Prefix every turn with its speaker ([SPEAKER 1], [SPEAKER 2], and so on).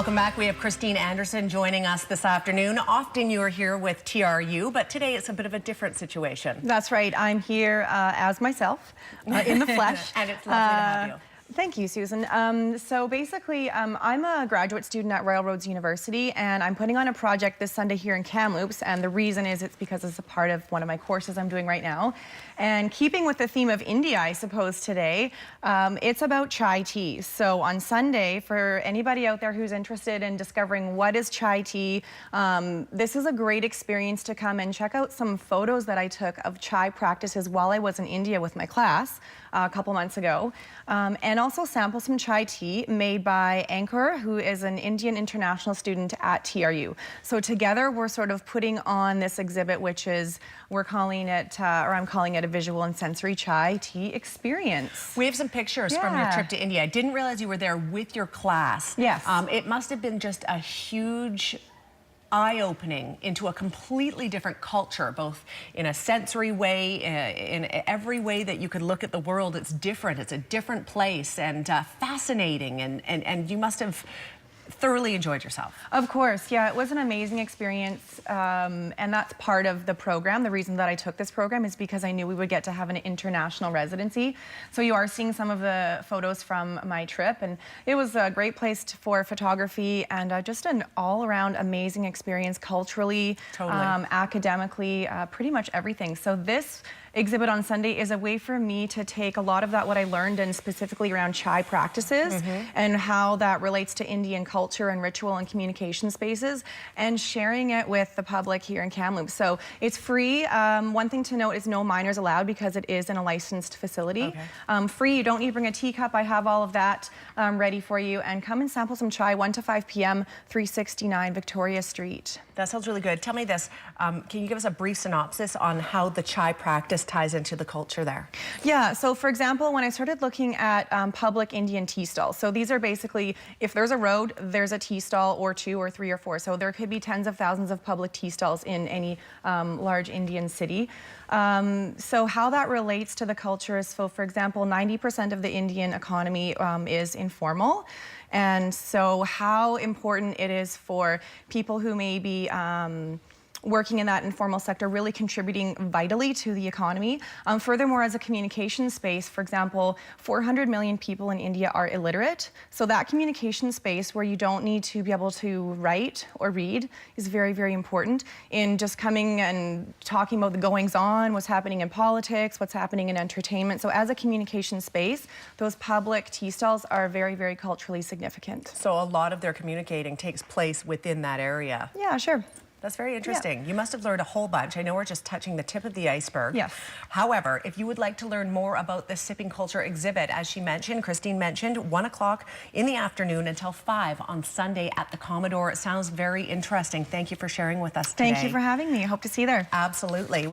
[SPEAKER 1] Welcome back. We have Christine Anderson joining us this afternoon. Often you are here with TRU, but today it's a bit of a different situation.
[SPEAKER 2] That's right. I'm here as myself, in the flesh.
[SPEAKER 1] And it's lovely to have you.
[SPEAKER 2] Thank you, Susan. So basically, I'm a graduate student at Railroads University, and I'm putting on a project this Sunday here in Kamloops, and the reason is it's because it's a part of one of my courses I'm doing right now. And keeping with the theme of India, I suppose, today, it's about chai tea. So on Sunday, for anybody out there who's interested in discovering what is chai tea, this is a great experience to come and check out some photos that I took of chai practices while I was in India with my class a couple months ago. And also sample some chai tea made by Ankur, who is an Indian international student at TRU. So together we're sort of putting on this exhibit, which is, we're calling it, or I'm calling it, a visual and sensory chai tea experience.
[SPEAKER 1] We have some pictures from your trip to India. I didn't realize you were there with your class.
[SPEAKER 2] Yes.
[SPEAKER 1] It must have been just a huge eye-opening into a completely different culture, both in a sensory way, in every way that you could look at the world. It's different, it's a different place, and fascinating, and you must have thoroughly enjoyed yourself.
[SPEAKER 2] Of course, yeah, it was an amazing experience, and that's part of the program. The reason that I took this program is because I knew we would get to have an international residency. So you are seeing some of the photos from my trip, and it was a great place for photography, and just an all-around amazing experience culturally, academically, pretty much everything. So this exhibit on Sunday is a way for me to take a lot of that, what I learned, and specifically around chai practices and how that relates to Indian culture and ritual and communication spaces, and sharing it with the public here in Kamloops. So it's free. One thing to note is no minors allowed because it is in a licensed facility. Free, you don't need to bring a teacup. I have all of that ready for you. And come and sample some chai, 1 to 5 p.m., 369 Victoria Street.
[SPEAKER 1] That sounds really good. Tell me this, can you give us a brief synopsis on how the chai practice ties into the culture there?
[SPEAKER 2] Yeah, so for example, when I started looking at public Indian tea stalls, so these are basically, if there's a road, there's a tea stall or 2 or 3 or 4. So there could be tens of thousands of public tea stalls in any large Indian city. So how that relates to the culture is, so for example, 90% of the Indian economy is informal. And so how important it is for people who may be working in that informal sector, really contributing vitally to the economy. Furthermore, as a communication space, for example, 400 million people in India are illiterate. So that communication space where you don't need to be able to write or read is very, very important in just coming and talking about the goings on, what's happening in politics, what's happening in entertainment. So as a communication space, those public tea stalls are very, very culturally significant.
[SPEAKER 1] So a lot of their communicating takes place within that area.
[SPEAKER 2] Yeah, sure.
[SPEAKER 1] That's very interesting. Yeah. You must have learned a whole bunch. I know we're just touching the tip of the iceberg.
[SPEAKER 2] Yes.
[SPEAKER 1] However, if you would like to learn more about the Sipping Culture exhibit, as she mentioned, Christine mentioned, 1 o'clock in the afternoon until 5 on Sunday at the Commodore. It sounds very interesting. Thank you for sharing with us today.
[SPEAKER 2] Thank you for having me. I hope to see you there.
[SPEAKER 1] Absolutely.